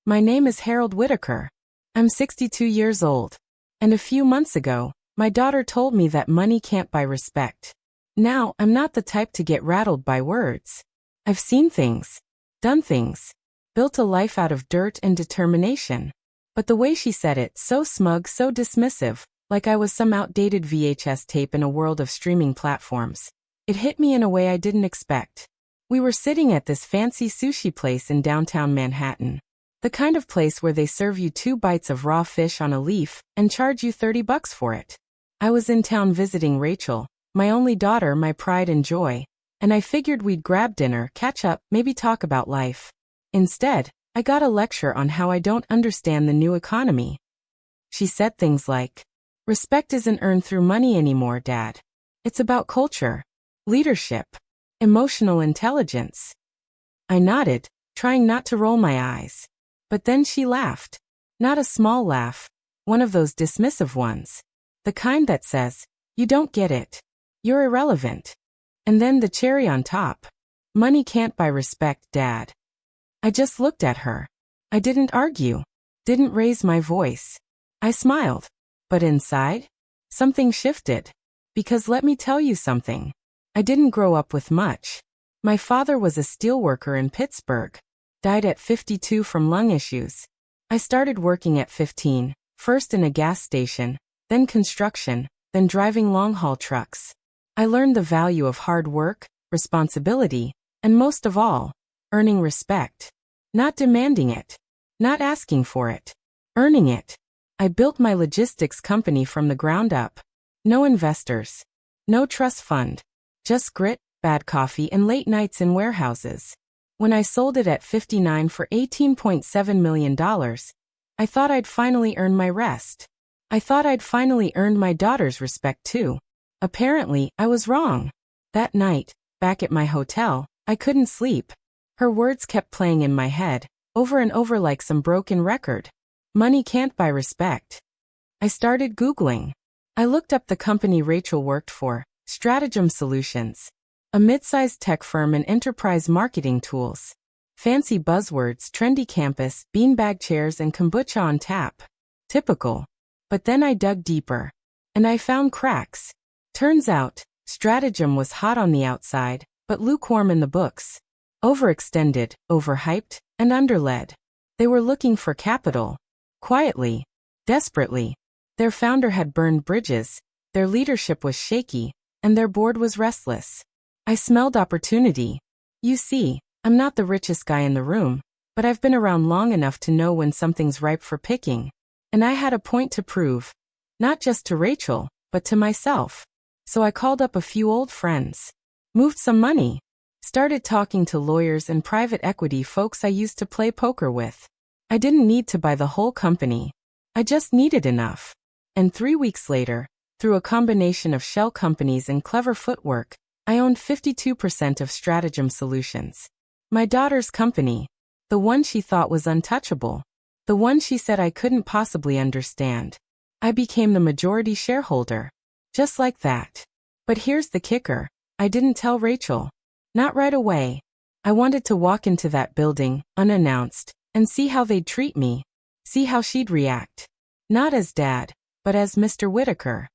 My name is Harold Whitaker. I'm 62 years old. And a few months ago, my daughter told me that money can't buy respect. Now, I'm not the type to get rattled by words. I've seen things, done things, built a life out of dirt and determination. But the way she said it, so smug, so dismissive, like I was some outdated VHS tape in a world of streaming platforms. It hit me in a way I didn't expect. We were sitting at this fancy sushi place in downtown Manhattan. The kind of place where they serve you 2 bites of raw fish on a leaf and charge you $30 for it. I was in town visiting Rachel, my only daughter, my pride and joy, and I figured we'd grab dinner, catch up, maybe talk about life. Instead, I got a lecture on how I don't understand the new economy. She said things like, "Respect isn't earned through money anymore, Dad. It's about culture, leadership, emotional intelligence." I nodded, trying not to roll my eyes. But then she laughed. Not a small laugh, one of those dismissive ones. The kind that says, "You don't get it. You're irrelevant." And then the cherry on top. "Money can't buy respect, Dad." I just looked at her. I didn't argue. Didn't raise my voice. I smiled. But inside, something shifted. Because let me tell you something. I didn't grow up with much. My father was a steelworker in Pittsburgh. Died at 52 from lung issues. I started working at 15, first in a gas station, then construction, then driving long-haul trucks. I learned the value of hard work, responsibility, and most of all, earning respect. Not demanding it. Not asking for it. Earning it. I built my logistics company from the ground up. No investors. No trust fund. Just grit, bad coffee, and late nights in warehouses. When I sold it at 59 for $18.7 million, I thought I'd finally earned my rest. I thought I'd finally earned my daughter's respect too. Apparently, I was wrong. That night, back at my hotel, I couldn't sleep. Her words kept playing in my head, over and over like some broken record. Money can't buy respect. I started Googling. I looked up the company Rachel worked for, Stratagem Solutions. A mid-sized tech firm and enterprise marketing tools. Fancy buzzwords, trendy campus, beanbag chairs, and kombucha on tap. Typical. But then I dug deeper. And I found cracks. Turns out, Stratagem was hot on the outside, but lukewarm in the books. Overextended, overhyped, and underled. They were looking for capital. Quietly. Desperately. Their founder had burned bridges, their leadership was shaky, and their board was restless. I smelled opportunity. You see, I'm not the richest guy in the room, but I've been around long enough to know when something's ripe for picking. And I had a point to prove. Not just to Rachel, but to myself. So I called up a few old friends. Moved some money. Started talking to lawyers and private equity folks I used to play poker with. I didn't need to buy the whole company. I just needed enough. And 3 weeks later, through a combination of shell companies and clever footwork, I owned 52% of Stratagem Solutions. My daughter's company. The one she thought was untouchable. The one she said I couldn't possibly understand. I became the majority shareholder. Just like that. But here's the kicker. I didn't tell Rachel. Not right away. I wanted to walk into that building, unannounced, and see how they'd treat me. See how she'd react. Not as Dad, but as Mr. Whitaker.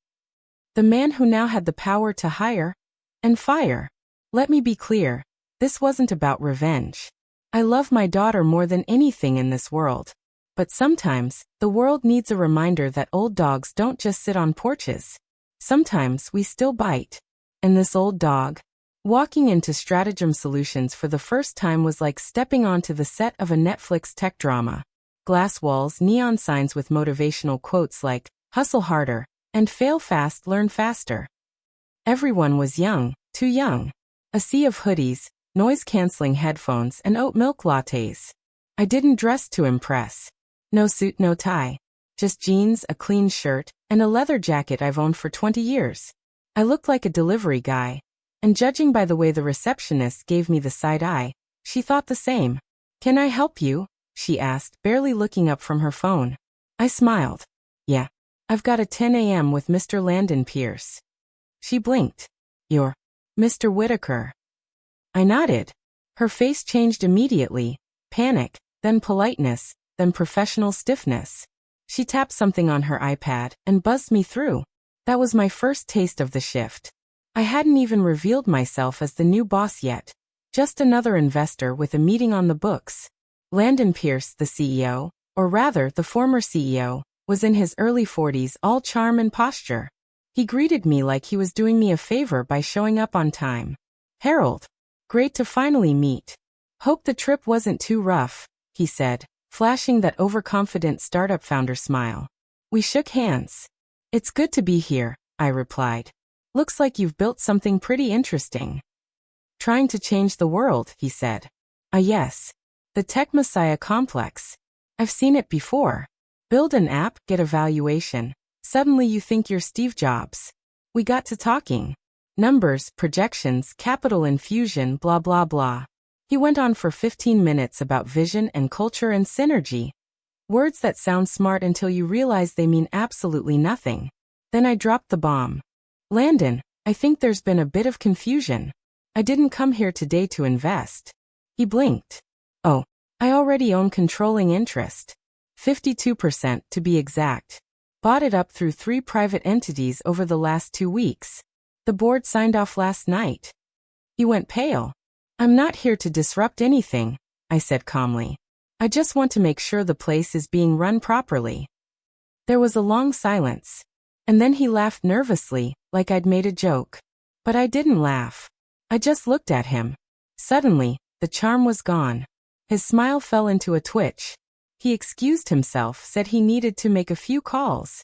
The man who now had the power to hire and fire. Let me be clear, this wasn't about revenge. I love my daughter more than anything in this world. But sometimes, the world needs a reminder that old dogs don't just sit on porches. Sometimes we still bite. And this old dog, walking into Stratagem Solutions for the first time was like stepping onto the set of a Netflix tech drama. Glass walls, neon signs with motivational quotes like, "Hustle harder," and "Fail fast, learn faster." Everyone was young, too young. A sea of hoodies, noise-canceling headphones, and oat milk lattes. I didn't dress to impress. No suit, no tie. Just jeans, a clean shirt, and a leather jacket I've owned for 20 years. I looked like a delivery guy. And judging by the way the receptionist gave me the side eye, she thought the same. "Can I help you?" she asked, barely looking up from her phone. I smiled. "Yeah. I've got a 10 a.m. with Mr. Landon Pierce." She blinked. "You're Mr. Whitaker." I nodded. Her face changed immediately. Panic, then politeness, then professional stiffness. She tapped something on her iPad and buzzed me through. That was my first taste of the shift. I hadn't even revealed myself as the new boss yet. Just another investor with a meeting on the books. Landon Pierce, the CEO, or rather the former CEO, was in his early 40s, all charm and posture. He greeted me like he was doing me a favor by showing up on time. "Harold, great to finally meet. Hope the trip wasn't too rough," he said, flashing that overconfident startup founder smile. We shook hands. "It's good to be here," I replied. "Looks like you've built something pretty interesting." "Trying to change the world," he said. Yes. The Tech Messiah complex. I've seen it before. Build an app, get a valuation. Suddenly you think you're Steve Jobs. We got to talking. Numbers, projections, capital infusion, blah blah blah. He went on for 15 minutes about vision and culture and synergy. Words that sound smart until you realize they mean absolutely nothing. Then I dropped the bomb. "Landon, I think there's been a bit of confusion. I didn't come here today to invest." He blinked. "Oh, I already own controlling interest. 52% to be exact. Bought it up through 3 private entities over the last 2 weeks. The board signed off last night." He went pale. "I'm not here to disrupt anything," I said calmly. "I just want to make sure the place is being run properly." There was a long silence. And then he laughed nervously, like I'd made a joke. But I didn't laugh. I just looked at him. Suddenly, the charm was gone. His smile fell into a twitch. He excused himself, said he needed to make a few calls.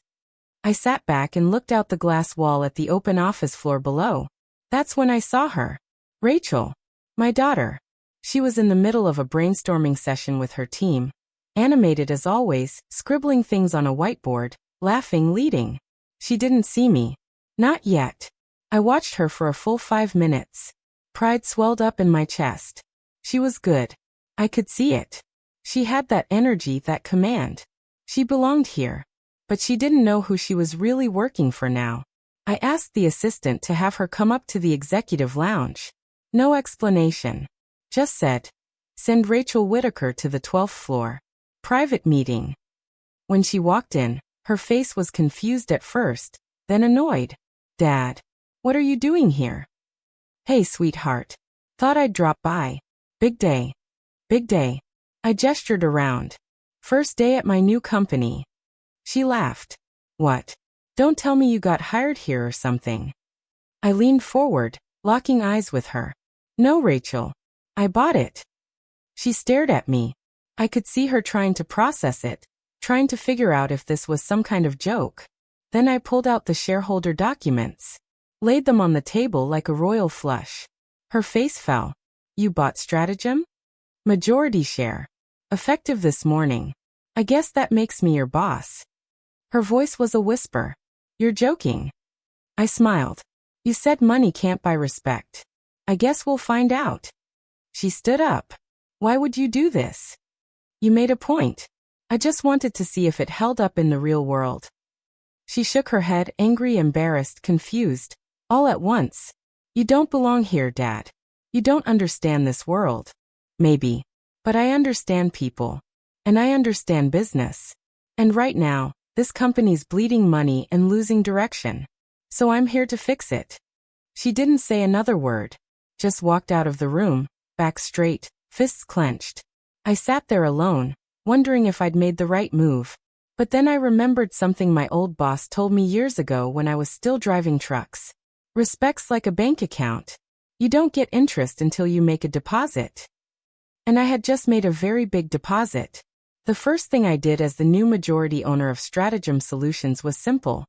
I sat back and looked out the glass wall at the open office floor below. That's when I saw her. Rachel. My daughter. She was in the middle of a brainstorming session with her team. Animated as always, scribbling things on a whiteboard, laughing, leading. She didn't see me. Not yet. I watched her for a full 5 minutes. Pride swelled up in my chest. She was good. I could see it. She had that energy, that command. She belonged here. But she didn't know who she was really working for now. I asked the assistant to have her come up to the executive lounge. No explanation. Just said, "Send Rachel Whitaker to the 12th floor. Private meeting." When she walked in, her face was confused at first, then annoyed. "Dad, what are you doing here?" "Hey, sweetheart. Thought I'd drop by. Big day. Big day." I gestured around. "First day at my new company." She laughed. "What? Don't tell me you got hired here or something." I leaned forward, locking eyes with her. "No, Rachel. I bought it." She stared at me. I could see her trying to process it, trying to figure out if this was some kind of joke. Then I pulled out the shareholder documents, laid them on the table like a royal flush. Her face fell. "You bought Stratagem? Majority share. Effective this morning. I guess that makes me your boss." Her voice was a whisper. "You're joking." I smiled. "You said money can't buy respect. I guess we'll find out." She stood up. "Why would you do this?" "You made a point. I just wanted to see if it held up in the real world." She shook her head, angry, embarrassed, confused, all at once. "You don't belong here, Dad. You don't understand this world." "Maybe. But I understand people. And I understand business. And right now, this company's bleeding money and losing direction. So I'm here to fix it." She didn't say another word. Just walked out of the room, back straight, fists clenched. I sat there alone, wondering if I'd made the right move. But then I remembered something my old boss told me years ago when I was still driving trucks. Respect's like a bank account. You don't get interest until you make a deposit. And I had just made a very big deposit. The first thing I did as the new majority owner of Stratagem Solutions was simple.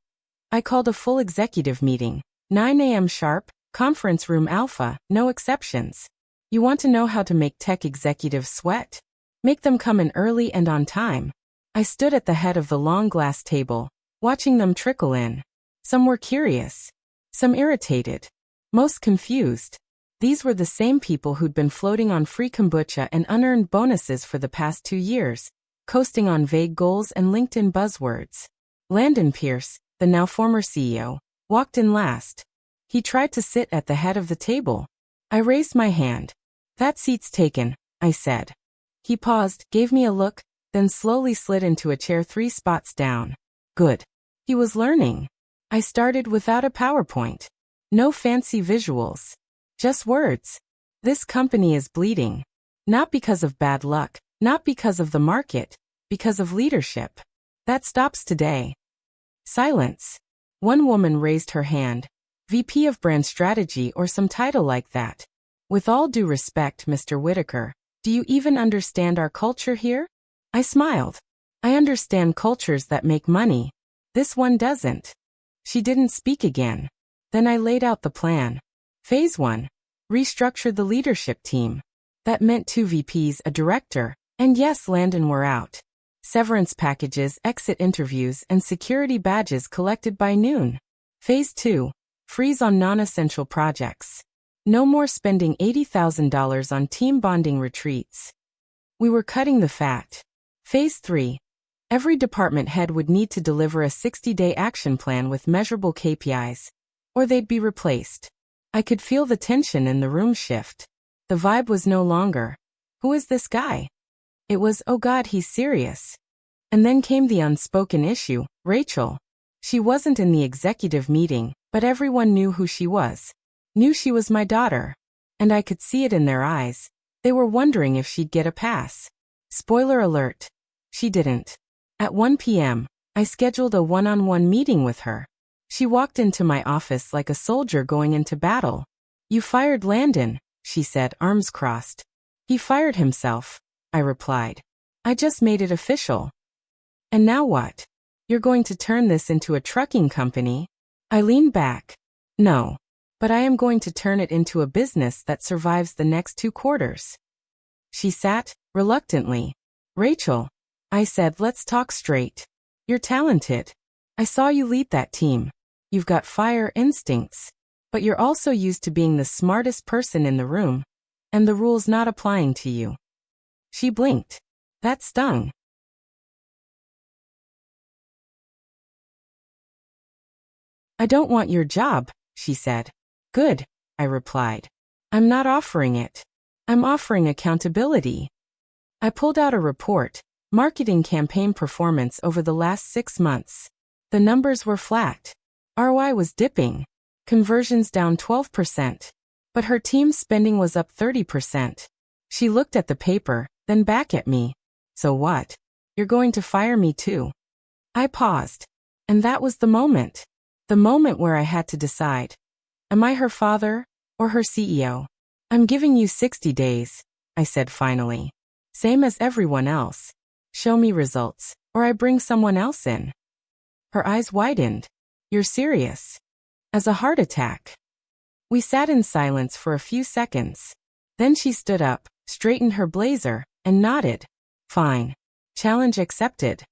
I called a full executive meeting, 9 a.m. sharp, conference room Alpha, no exceptions. You want to know how to make tech executives sweat? Make them come in early and on time. I stood at the head of the long glass table, watching them trickle in. Some were curious. Some irritated. Most confused. These were the same people who'd been floating on free kombucha and unearned bonuses for the past 2 years, coasting on vague goals and LinkedIn buzzwords. Landon Pierce, the now former CEO, walked in last. He tried to sit at the head of the table. I raised my hand. "That seat's taken," I said. He paused, gave me a look, then slowly slid into a chair 3 spots down. Good. He was learning. I started without a PowerPoint. No fancy visuals. Just words. This company is bleeding. Not because of bad luck, not because of the market, because of leadership. That stops today. Silence. One woman raised her hand. VP of Brand Strategy or some title like that. With all due respect, Mr. Whitaker, do you even understand our culture here? I smiled. I understand cultures that make money. This one doesn't. She didn't speak again. Then I laid out the plan. Phase 1. Restructure the leadership team. That meant 2 VPs, a director, and yes, Landon were out. Severance packages, exit interviews, and security badges collected by noon. Phase 2. Freeze on non-essential projects. No more spending $80,000 on team bonding retreats. We were cutting the fat. Phase 3. Every department head would need to deliver a 60-day action plan with measurable KPIs, or they'd be replaced. I could feel the tension in the room shift. The vibe was no longer, who is this guy? It was, oh God, he's serious. And then came the unspoken issue, Rachel. She wasn't in the executive meeting, but everyone knew who she was. Knew she was my daughter. And I could see it in their eyes. They were wondering if she'd get a pass. Spoiler alert. She didn't. At 1 p.m., I scheduled a one-on-one meeting with her. She walked into my office like a soldier going into battle. You fired Landon, she said, arms crossed. He fired himself, I replied. I just made it official. And now what? You're going to turn this into a trucking company? I leaned back. No. But I am going to turn it into a business that survives the next 2 quarters. She sat, reluctantly. Rachel, I said, let's talk straight. You're talented. I saw you lead that team. You've got fire instincts. But you're also used to being the smartest person in the room, and the rules not applying to you. She blinked. That stung. I don't want your job, she said. Good, I replied. I'm not offering it. I'm offering accountability. I pulled out a report, marketing campaign performance over the last 6 months. The numbers were flat. ROI was dipping. Conversions down 12%. But her team's spending was up 30%. She looked at the paper, then back at me. So what? You're going to fire me too. I paused. And that was the moment. The moment where I had to decide. Am I her father, or her CEO? I'm giving you 60 days, I said finally. Same as everyone else. Show me results, or I bring someone else in. Her eyes widened. You're serious? As a heart attack. We sat in silence for a few seconds. Then she stood up, straightened her blazer, and nodded. Fine. Challenge accepted.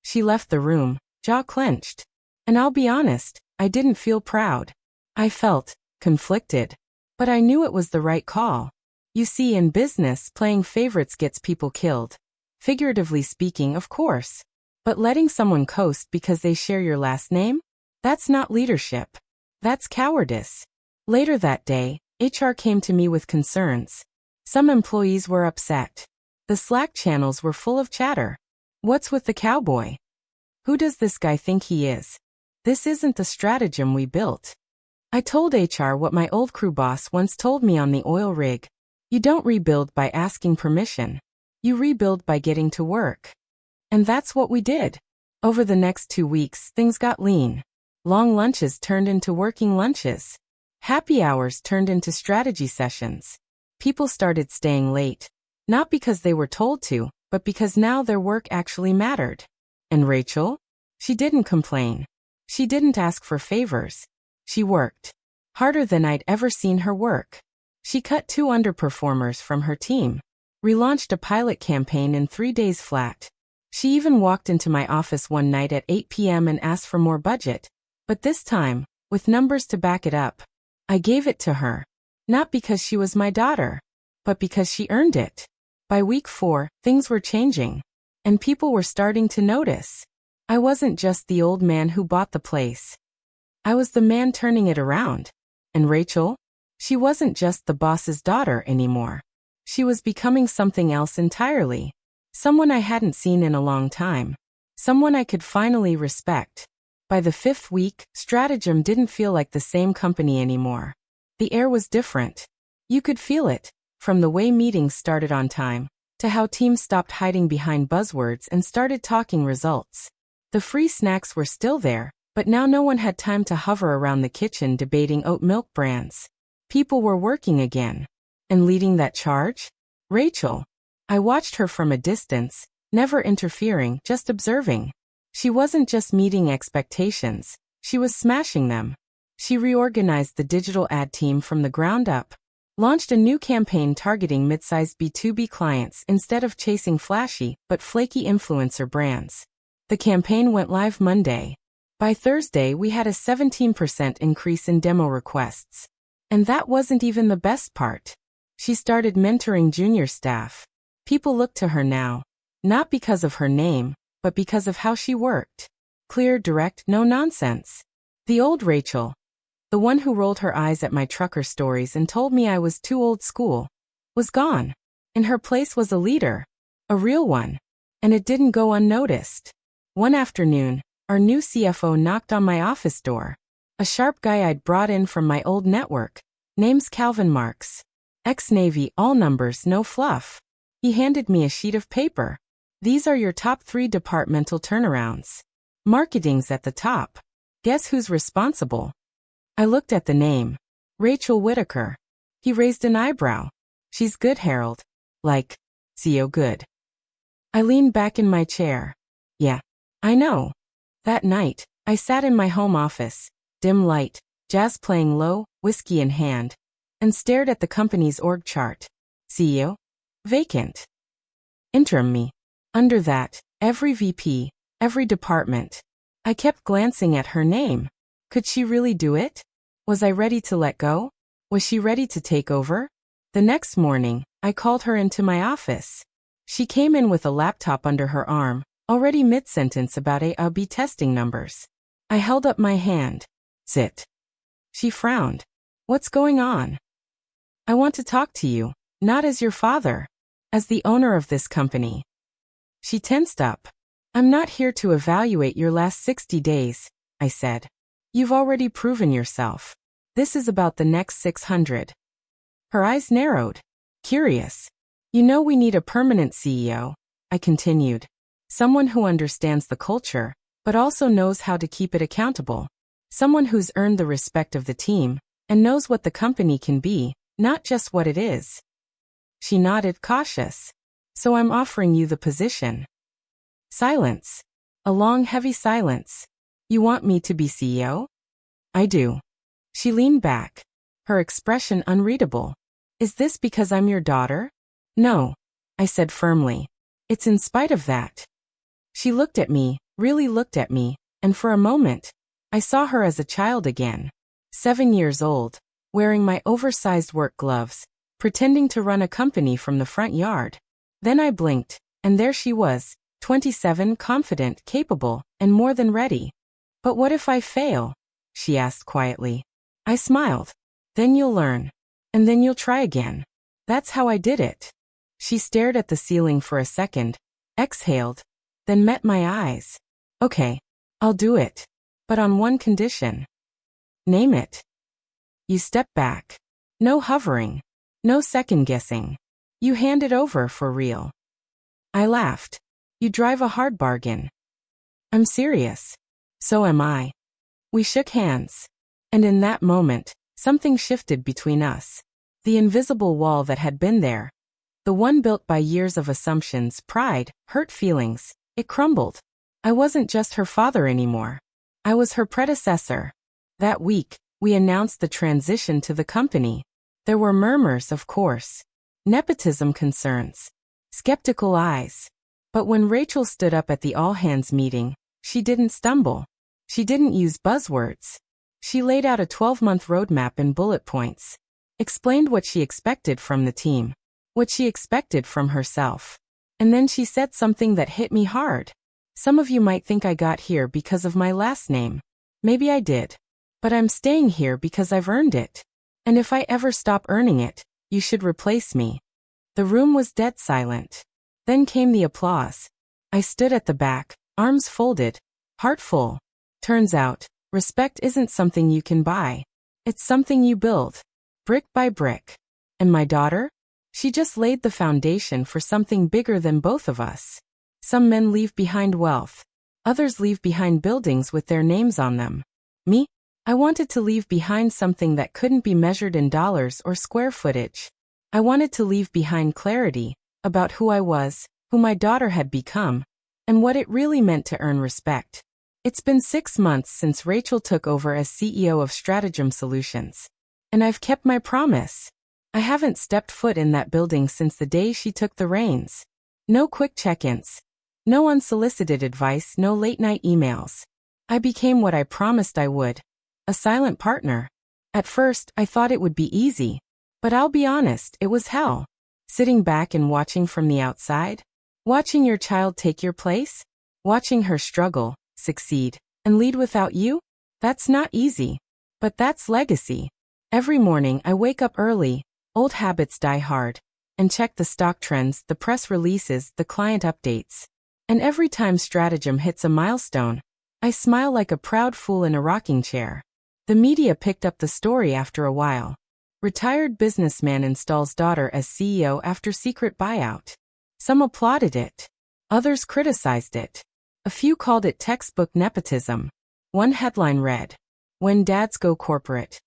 She left the room, jaw clenched. And I'll be honest, I didn't feel proud. I felt conflicted. But I knew it was the right call. You see, in business, playing favorites gets people killed. Figuratively speaking, of course. But letting someone coast because they share your last name? That's not leadership. That's cowardice. Later that day, HR came to me with concerns. Some employees were upset. The Slack channels were full of chatter. What's with the cowboy? Who does this guy think he is? This isn't the stratagem we built. I told HR what my old crew boss once told me on the oil rig. You don't rebuild by asking permission. You rebuild by getting to work. And that's what we did. Over the next 2 weeks, things got lean. Long lunches turned into working lunches. Happy hours turned into strategy sessions. People started staying late. Not because they were told to, but because now their work actually mattered. And Rachel? She didn't complain. She didn't ask for favors. She worked harder than I'd ever seen her work. She cut 2 underperformers from her team. Relaunched a pilot campaign in 3 days flat. She even walked into my office one night at 8 p.m. and asked for more budget. But this time, with numbers to back it up. I gave it to her. Not because she was my daughter, but because she earned it. By week 4, things were changing. And people were starting to notice. I wasn't just the old man who bought the place. I was the man turning it around. And Rachel? She wasn't just the boss's daughter anymore. She was becoming something else entirely. Someone I hadn't seen in a long time. Someone I could finally respect. By the 5th week, Stratagem didn't feel like the same company anymore. The air was different. You could feel it, from the way meetings started on time, to how teams stopped hiding behind buzzwords and started talking results. The free snacks were still there, but now no one had time to hover around the kitchen debating oat milk brands. People were working again. And leading that charge? Rachel. I watched her from a distance, never interfering, just observing. She wasn't just meeting expectations, she was smashing them. She reorganized the digital ad team from the ground up, launched a new campaign targeting mid-sized B2B clients instead of chasing flashy but flaky influencer brands. The campaign went live Monday. By Thursday, we had a 17% increase in demo requests. And that wasn't even the best part. She started mentoring junior staff. People looked to her now, not because of her name, but because of how she worked. Clear, direct, no nonsense. The old Rachel, the one who rolled her eyes at my trucker stories and told me I was too old school, was gone. In her place was a leader, a real one. And it didn't go unnoticed. One afternoon, our new CFO knocked on my office door. A sharp guy I'd brought in from my old network. Name's Calvin Marks. Ex-Navy, all numbers, no fluff. He handed me a sheet of paper. These are your top 3 departmental turnarounds. Marketing's at the top. Guess who's responsible? I looked at the name. Rachel Whitaker. He raised an eyebrow. She's good, Harold. Like, CEO good. I leaned back in my chair. Yeah, I know. That night, I sat in my home office, dim light, jazz playing low, whiskey in hand, and stared at the company's org chart. CEO? Vacant. Interim me. Under that, every VP, every department. I kept glancing at her name. Could she really do it? Was I ready to let go? Was she ready to take over? The next morning, I called her into my office. She came in with a laptop under her arm, already mid-sentence about A/B testing numbers. I held up my hand. Sit. She frowned. What's going on? I want to talk to you, not as your father, as the owner of this company. She tensed up. I'm not here to evaluate your last 60 days, I said. You've already proven yourself. This is about the next 600. Her eyes narrowed. Curious. You know we need a permanent CEO, I continued. Someone who understands the culture, but also knows how to keep it accountable. Someone who's earned the respect of the team, and knows what the company can be, not just what it is. She nodded, cautious. So I'm offering you the position. Silence. A long, heavy silence. You want me to be CEO? I do. She leaned back, her expression unreadable. Is this because I'm your daughter? No, I said firmly. It's in spite of that. She looked at me, really looked at me, and for a moment, I saw her as a child again. 7 years old, wearing my oversized work gloves, pretending to run a company from the front yard. Then I blinked, and there she was, 27, confident, capable, and more than ready. But what if I fail? She asked quietly. I smiled. Then you'll learn. And then you'll try again. That's how I did it. She stared at the ceiling for a second, exhaled, then met my eyes. Okay, I'll do it. But on one condition. Name it. You step back. No hovering. No second guessing. You hand it over for real. I laughed. You drive a hard bargain. I'm serious. So am I. We shook hands. And in that moment, something shifted between us. The invisible wall that had been there, the one built by years of assumptions, pride, hurt feelings, it crumbled. I wasn't just her father anymore. I was her predecessor. That week, we announced the transition to the company. There were murmurs, of course. Nepotism concerns. Skeptical eyes. But when Rachel stood up at the all-hands meeting, she didn't stumble. She didn't use buzzwords. She laid out a 12-month roadmap in bullet points. Explained what she expected from the team. What she expected from herself. And then she said something that hit me hard. Some of you might think I got here because of my last name. Maybe I did. But I'm staying here because I've earned it. And if I ever stop earning it, you should replace me. The room was dead silent. Then came the applause. I stood at the back, arms folded, heart full. Turns out, respect isn't something you can buy. It's something you build, brick by brick. And my daughter? She just laid the foundation for something bigger than both of us. Some men leave behind wealth. Others leave behind buildings with their names on them. Me? I wanted to leave behind something that couldn't be measured in dollars or square footage. I wanted to leave behind clarity about who I was, who my daughter had become, and what it really meant to earn respect. It's been 6 months since Rachel took over as CEO of Stratagem Solutions. And I've kept my promise. I haven't stepped foot in that building since the day she took the reins. No quick check-ins. No unsolicited advice, no late-night emails. I became what I promised I would. A silent partner. At first, I thought it would be easy. But I'll be honest, it was hell. Sitting back and watching from the outside. Watching your child take your place. Watching her struggle, succeed, and lead without you? That's not easy. But that's legacy. Every morning I wake up early, old habits die hard, and check the stock trends, the press releases, the client updates. And every time Stratagem hits a milestone, I smile like a proud fool in a rocking chair. The media picked up the story after a while. Retired businessman installs daughter as CEO after secret buyout. Some applauded it. Others criticized it. A few called it textbook nepotism. One headline read, "When dads go corporate.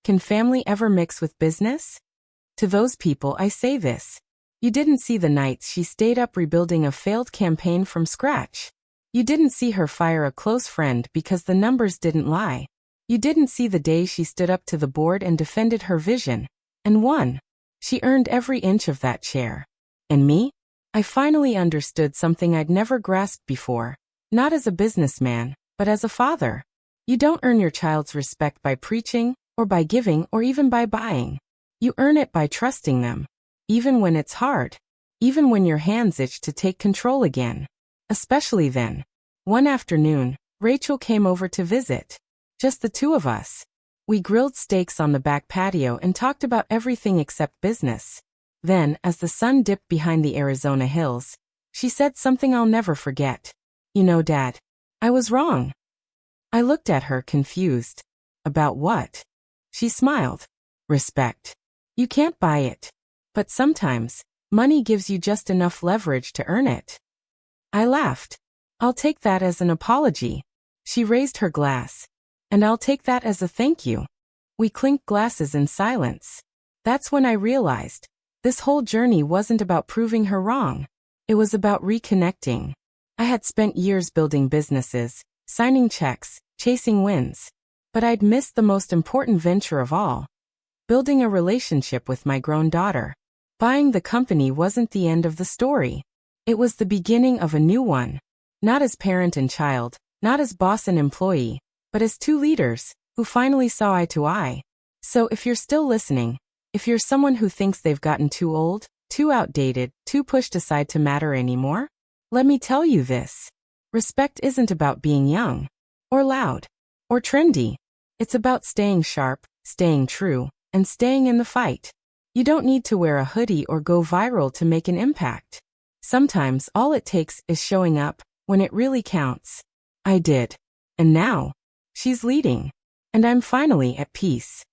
Can family ever mix with business?" To those people I say this. You didn't see the nights she stayed up rebuilding a failed campaign from scratch. You didn't see her fire a close friend because the numbers didn't lie. You didn't see the day she stood up to the board and defended her vision. And won. She earned every inch of that chair. And me? I finally understood something I'd never grasped before. Not as a businessman, but as a father. You don't earn your child's respect by preaching, or by giving, or even by buying. You earn it by trusting them. Even when it's hard. Even when your hands itch to take control again. Especially then. One afternoon, Rachel came over to visit. Just the two of us. We grilled steaks on the back patio and talked about everything except business. Then, as the sun dipped behind the Arizona hills, she said something I'll never forget. "You know, Dad, I was wrong." I looked at her confused. About what? She smiled. Respect. You can't buy it. But sometimes, money gives you just enough leverage to earn it. I laughed. I'll take that as an apology. She raised her glass. And I'll take that as a thank you. We clinked glasses in silence. That's when I realized, this whole journey wasn't about proving her wrong. It was about reconnecting. I had spent years building businesses, signing checks, chasing wins. But I'd missed the most important venture of all. Building a relationship with my grown daughter. Buying the company wasn't the end of the story. It was the beginning of a new one. Not as parent and child, not as boss and employee, but as two leaders, who finally saw eye to eye. So if you're still listening, if you're someone who thinks they've gotten too old, too outdated, too pushed aside to matter anymore, let me tell you this. Respect isn't about being young, or loud, or trendy. It's about staying sharp, staying true, and staying in the fight. You don't need to wear a hoodie or go viral to make an impact. Sometimes all it takes is showing up when it really counts. I did. And now, she's leading. And I'm finally at peace.